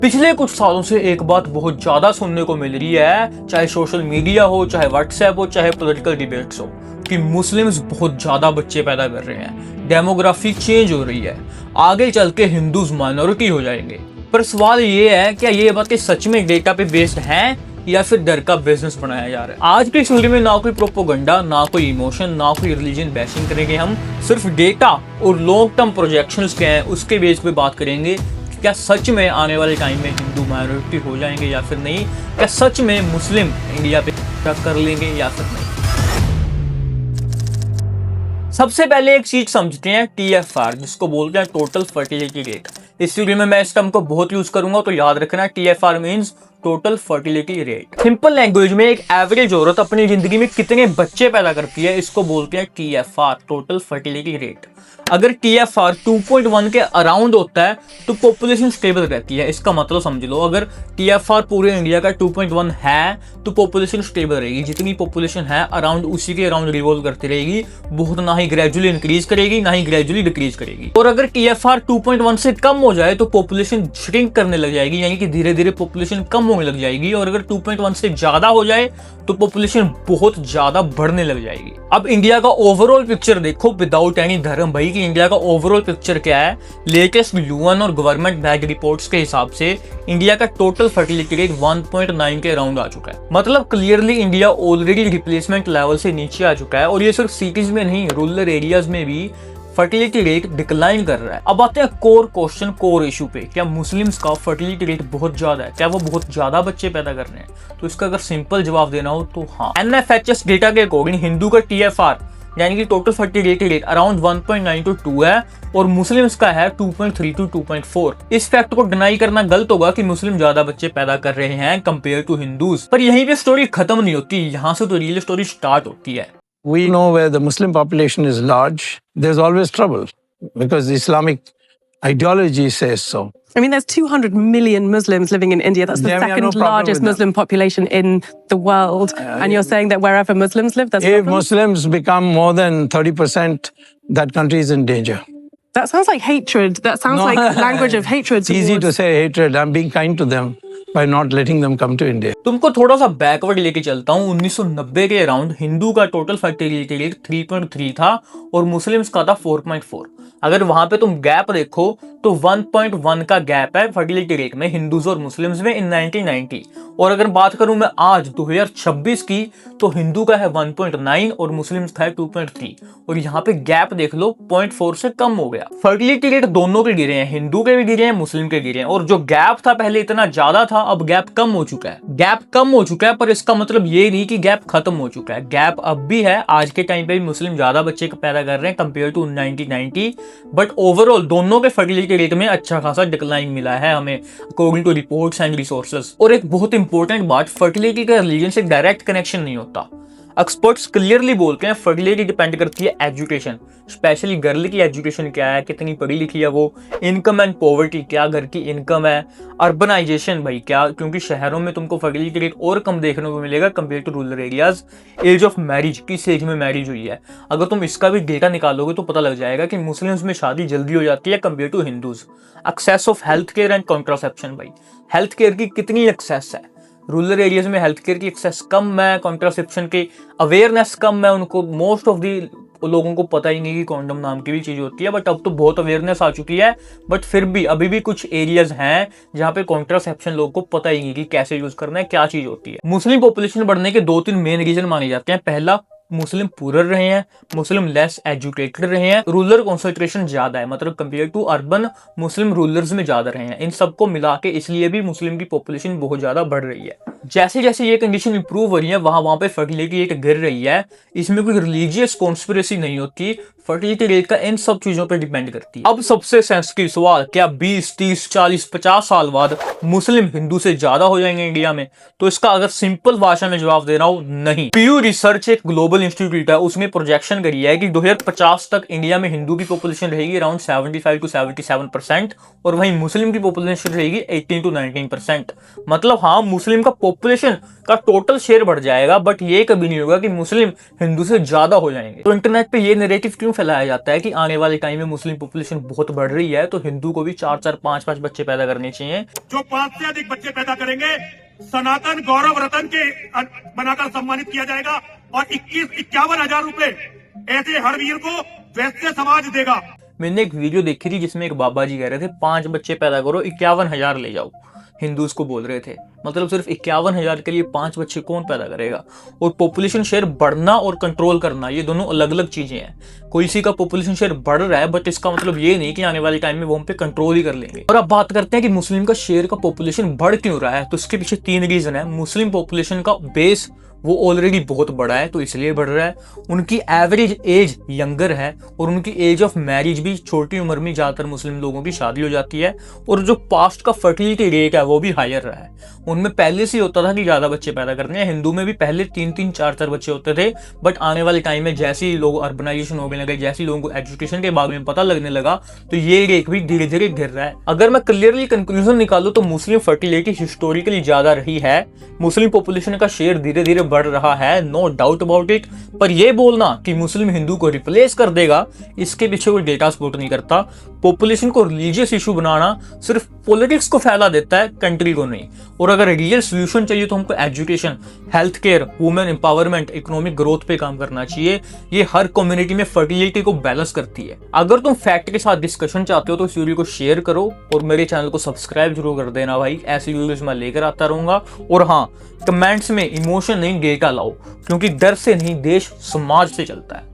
पिछले कुछ सालों से एक बात बहुत ज्यादा सुनने को मिल रही है, चाहे सोशल मीडिया हो, चाहे व्हाट्सएप हो, चाहे पॉलिटिकल डिबेट्स हो, कि मुस्लिम्स बहुत ज्यादा बच्चे पैदा कर रहे हैं, डेमोग्राफी चेंज हो रही है, आगे चल के हिंदूज माइनॉरिटी हो जाएंगे। पर सवाल ये है, क्या ये बातें सच में डेटा पे बेस्ड हैं या फिर डर का बिजनेस बनाया जा रहा है? आज के इस वीडियो में ना कोई प्रोपोगंडा, ना कोई इमोशन, ना कोई रिलीजन बैशिंग करेंगे। हम सिर्फ डेटा और लॉन्ग टर्म प्रोजेक्शंस क्या हैं उसके बेस पे बात करेंगे। क्या सच में आने वाले टाइम में हिंदू माइनॉरिटी हो जाएंगे या फिर नहीं? क्या सच में मुस्लिम इंडिया पे कर लेंगे या फिर नहीं? सबसे पहले एक चीज समझते हैं, TFR, जिसको बोलते हैं टोटल फर्टिलिटी रेट। इस वीडियो में मैं इस टर्म को बहुत यूज करूंगा, तो याद रखना TFR means total fertility rate. Simple language में एक एवरेज औरत अपनी जिंदगी में कितने बच्चे पैदा करती है, इसको बोलते हैं TFR, टोटल फर्टिलिटी रेट। अगर TFR 2.1 के अराउंड होता है तो पॉपुलेशन स्टेबल रहती है। इसका मतलब समझ लो, अगर TFR पूरे इंडिया का 2.1 है तो पॉपुलेशन स्टेबल रहेगी। जितनी पॉपुलेशन है अराउंड उसी के अराउंड रिवॉल्व करती रहेगी, बहुत ना ही ग्रेजुअली इंक्रीज करेगी ना ही ग्रेजुअली डिक्रीज करेगी। और अगर TFR 2.1 से कम हो जाए तो पॉपुलेशन श्रिंक करने लग जाएगी, यानी कि धीरे धीरे पॉपुलेशन कम होने लग जाएगी। और अगर 2.1 से ज्यादा हो जाए तो पॉपुलेशन बहुत ज्यादा बढ़ने लग जाएगी। अब इंडिया का ओवरऑल पिक्चर देखो विदाउट एनी धर्म भाई, कि इंडिया का ओवरऑल पिक्चर क्या है। लेटेस्ट UN और गवर्नमेंट बैग रिपोर्ट्स के हिसाब से इंडिया का टोटल फर्टिलिटी रेट 1.9 के अराउंड आ चुका है। मतलब clearly India already replacement level से नीचे आ चुका है। और ये सिर्फ सिटीज में नहीं, रूरल एरियाज में भी फर्टिलिटी रेट डिक्लाइन कर रहा है। अब आते हैं कोर क्वेश्चन, कोर इशू पे। क्या मुस्लिम्स का फर्टिलिटी रेट बहुत ज्यादा है? क्या वो बहुत ज्यादा बच्चे पैदा कर रहे हैं? तो इसका अगर सिंपल जवाब देना हो तो हाँ। NFHS डेटा के अकॉर्डिंग हिंदू का TFR यानी कि total fertility rate around 1.9 to 2 है और मुस्लिम्स का है 2.3 to 2.4। इस फैक्ट को डिनाई करना गलत होगा कि मुस्लिम ज्यादा बच्चे पैदा कर रहे हैं कंपेयर टू हिंदूज। पर यहीं पे स्टोरी खत्म नहीं होती, यहाँ से तो रियल स्टोरी स्टार्ट होती है। We know where the Muslim population is large, there's always trouble because the Islamic ideology says so. I mean, there's 200 million Muslims living in India. That's the Yeah, we have no second problem largest with that. Muslim population in the world. And you're saying that wherever Muslims live, there's If problems? Muslims become more than 30%, that country is in danger. That sounds like hatred. That sounds No. like language of hatred. It's easy to towards- say hatred. I'm being kind to them by not letting them come to India. तुमको थोड़ा सा backward लेके चलता हूँ। 1990 के around Hindu का total fertility rate 3.3 था और मुस्लिम्स का था 4.4। अगर वहां पे तुम गैप देखो तो 1.1 का गैप है फर्टिलिटी रेट में हिंदूज और मुस्लिम्स में इन 1990। और अगर बात करूं मैं आज 2026 की, तो हिंदू का है 1.9 और मुस्लिम्स का है 2.3। और यहाँ पे गैप देख लो, 0.4 से कम हो गया। फर्टिलिटी रेट दोनों के गिरे हैं, हिंदू के भी गिरे हैं, मुस्लिम के गिरे हैं। और जो गैप था पहले इतना ज्यादा था, अब गैप कम हो चुका है। गैप कम हो चुका है पर इसका मतलब ये नहीं कि गैप खत्म हो चुका है। गैप अब भी है, आज के टाइम पे भी मुस्लिम ज्यादा बच्चे पैदा कर रहे हैं कंपेयर टू 1990। बट ओवरऑल दोनों के फर्टिलिटी रेट में अच्छा खासा डिक्लाइन मिला है हमें, according to reports and resources. और एक बहुत इंपॉर्टेंट बात, फर्टिलिटी का रिलीजन से डायरेक्ट कनेक्शन नहीं होता। एक्सपर्ट्स क्लियरली बोलते हैं फर्टिलिटी डिपेंड करती है एजुकेशन, स्पेशली गर्ल की एजुकेशन क्या है, कितनी पढ़ी लिखी है वो, इनकम एंड पॉवर्टी, क्या घर की इनकम है, अर्बनाइजेशन भाई क्या, क्योंकि शहरों में तुमको फर्टिलिटी रेट और कम देखने को मिलेगा compare to rural areas. Age of marriage, किस एज में मैरिज हुई है, अगर तुम इसका भी डेटा निकालोगे तो पता लग जाएगा कि मुस्लिम्स में शादी जल्दी हो जाती है compare to Hindus. Access of health care and contraception भाई, हेल्थ केयर की कितनी एक्सेस है? रूरल एरियाज में हेल्थ केयर की एक्सेस कम है, कॉन्ट्रासेप्शन की अवेयरनेस कम है। उनको मोस्ट ऑफ दी लोगों को पता ही नहीं कि कॉन्डम नाम की भी चीज होती है। बट अब तो बहुत अवेयरनेस आ चुकी है। बट फिर भी अभी भी कुछ एरियाज हैं जहाँ पे कॉन्ट्रासेप्शन लोगों को पता ही नहीं कि कैसे यूज करना है, क्या चीज होती है। मुस्लिम पॉपुलेशन बढ़ने के 2-3 मेन रीजन माने जाते हैं। पहला, मुस्लिम पुअर रहे हैं, मुस्लिम लेस एजुकेटेड रहे हैं, रूरल कॉन्सेंट्रेशन ज्यादा है, मतलब compare to urban Muslim rurals में ज्यादा रहे हैं। इन सबको मिला के इसलिए भी मुस्लिम की पॉपुलेशन बहुत ज्यादा बढ़ रही है। जैसे जैसे ये कंडीशन इंप्रूव हो रही है, वहां पे फर्टिलिटी रेट गिर रही है। इसमें कोई रिलीजियस कॉन्स्पिरेसी नहीं होती, फर्टिलिटी रेट का इन सब चीजों पर डिपेंड करती है। अब सबसे सेंसिटिव सवाल, क्या 20, 30, 40, 50 साल बाद मुस्लिम हिंदू से ज्यादा हो जाएंगे इंडिया में? तो इसका अगर सिंपल भाषा में जवाब दे रहा हूं, नहीं। पीयू रिसर्च एक ग्लोबल इंस्टीट्यूट है, उसने प्रोजेक्शन करी है कि 2050 तक इंडिया में हिंदू की पॉपुलेशन रहेगी अराउंड 75 to 77% और वहीं मुस्लिम की पॉपुलेशन रहेगी 18 to 19%। मतलब हाँ, मुस्लिम का पॉपुलेशन का टोटल शेयर बढ़ जाएगा, बट ये कभी नहीं होगा कि मुस्लिम हिंदू से ज्यादा हो जाएंगे। तो इंटरनेट पे ये नैरेटिव क्यों फैलाया जाता है कि आने वाले टाइम में मुस्लिम पॉपुलेशन बहुत बढ़ रही है, तो हिंदू को भी 4-4, 5-5 बच्चे पैदा करने चाहिए। जो 5 से अधिक बच्चे पैदा करेंगे सनातन गौरव रतन के बनाकर सम्मानित किया जाएगा और 51 हजार रुपए ऐसे हर वीर को वैश्य समाज देगा। मैंने एक वीडियो देखी थी जिसमें एक बाबा जी कह रहे थे 5 बच्चे पैदा करो 51,000 ले जाओ। हिंदूज को बोल रहे थे, मतलब सिर्फ 51,000 के लिए 5 बच्चे कौन पैदा करेगा। और पॉपुलेशन शेयर बढ़ना और कंट्रोल करना ये दोनों अलग अलग चीजें हैं। कोई सी का पॉपुलेशन शेयर बढ़ रहा है बट इसका मतलब ये नहीं कि आने वाले टाइम में वो हम पे कंट्रोल ही कर लेंगे। और अब बात करते हैं कि मुस्लिम का शेयर का पॉपुलेशन बढ़ क्यों रहा है, तो इसके पीछे 3 रीजन है। मुस्लिम पॉपुलेशन का बेस वो ऑलरेडी बहुत बड़ा है तो इसलिए बढ़ रहा है। उनकी एवरेज एज यंगर है और उनकी एज ऑफ मैरिज भी छोटी उम्र में ज़्यादातर मुस्लिम लोगों की शादी हो जाती है। और जो पास्ट का फर्टिलिटी रेट है वो भी हायर रहा है। उनमें पहले से होता था कि ज़्यादा बच्चे पैदा करने हैं। हिंदू में भी पहले 3-3, 4-4 बच्चे होते थे, बट आने वाले टाइम में जैसे ही लोग अर्बनाइजेशन होने लगे, जैसे ही लोगों को एजुकेशन के बारे में पता लगने लगा, तो ये रेट भी धीरे धीरे गिर रहा है। अगर मैं क्लियरली कंक्लूजन निकालूं तो मुस्लिम फर्टिलिटी हिस्टोरिकली ज़्यादा रही है, मुस्लिम पॉपुलेशन का शेयर धीरे धीरे बढ़ रहा है, नो डाउट अबाउट इट। पर यह बोलना कि मुस्लिम हिंदू को रिप्लेस कर देगा, इसके पीछे कोई डेटा सपोर्ट नहीं करता। पॉपुलेशन को रिलीजियस इशू बनाना सिर्फ पॉलिटिक्स को फैला देता है, कंट्री को नहीं। और अगर रियल सोल्यूशन चाहिए तो हमको education, health care, women empowerment, economic growth पे काम करना चाहिए। ये हर कम्युनिटी में फर्टिलिटी को बैलेंस करती है। अगर तुम फैक्ट के साथ डिस्कशन चाहते हो तो इस वीडियो को शेयर करो और मेरे चैनल को सब्सक्राइब जरूर कर देना भाई। ऐसी वीडियोस मैं लेकर आता रहूंगा। और हाँ, कमेंट्स में इमोशन नहीं डेटा लाओ, क्योंकि डर से नहीं देश समाज से चलता है।